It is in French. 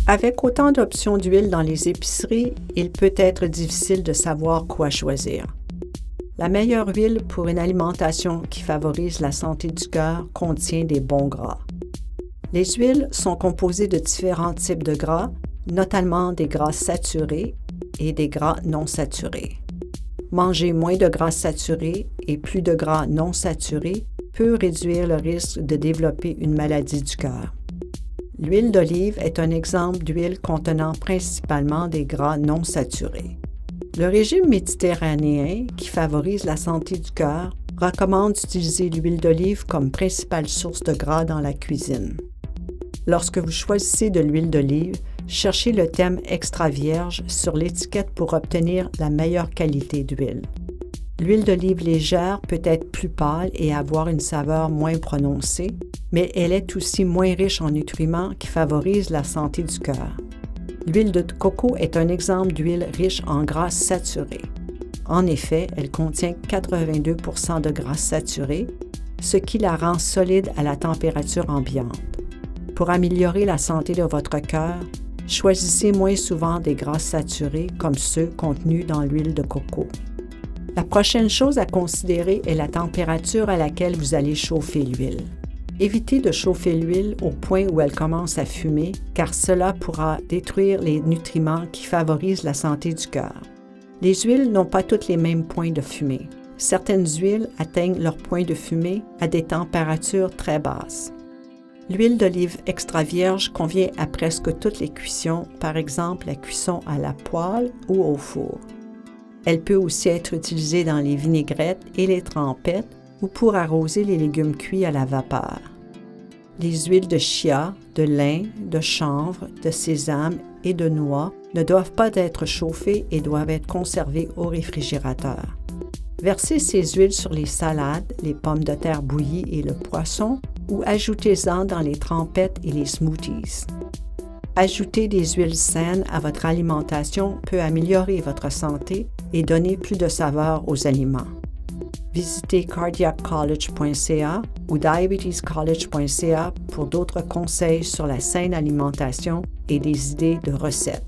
Avec autant d'options d'huile dans les épiceries, il peut être difficile de savoir quoi choisir. La meilleure huile pour une alimentation qui favorise la santé du cœur contient des bons gras. Les huiles sont composées de différents types de gras, notamment des gras saturés et des gras non saturés. Manger moins de gras saturés et plus de gras non saturés peut réduire le risque de développer une maladie du cœur. L'huile d'olive est un exemple d'huile contenant principalement des gras non saturés. Le régime méditerranéen, qui favorise la santé du cœur, recommande d'utiliser l'huile d'olive comme principale source de gras dans la cuisine. Lorsque vous choisissez de l'huile d'olive, cherchez le thème extra vierge sur l'étiquette pour obtenir la meilleure qualité d'huile. L'huile d'olive légère peut être plus pâle et avoir une saveur moins prononcée, mais elle est aussi moins riche en nutriments qui favorisent la santé du cœur. L'huile de coco est un exemple d'huile riche en gras saturés. En effet, elle contient 82% de gras saturés, ce qui la rend solide à la température ambiante. Pour améliorer la santé de votre cœur, choisissez moins souvent des gras saturés comme ceux contenus dans l'huile de coco. La prochaine chose à considérer est la température à laquelle vous allez chauffer l'huile. Évitez de chauffer l'huile au point où elle commence à fumer, car cela pourra détruire les nutriments qui favorisent la santé du cœur. Les huiles n'ont pas toutes les mêmes points de fumée. Certaines huiles atteignent leur point de fumée à des températures très basses. L'huile d'olive extra vierge convient à presque toutes les cuissons, par exemple la cuisson à la poêle ou au four. Elle peut aussi être utilisée dans les vinaigrettes et les trempettes ou pour arroser les légumes cuits à la vapeur. Les huiles de chia, de lin, de chanvre, de sésame et de noix ne doivent pas être chauffées et doivent être conservées au réfrigérateur. Versez ces huiles sur les salades, les pommes de terre bouillies et le poisson ou ajoutez-en dans les trempettes et les smoothies. Ajouter des huiles saines à votre alimentation peut améliorer votre santé et donner plus de saveur aux aliments. Visitez cardiaccollege.ca ou diabetescollege.ca pour d'autres conseils sur la saine alimentation et des idées de recettes.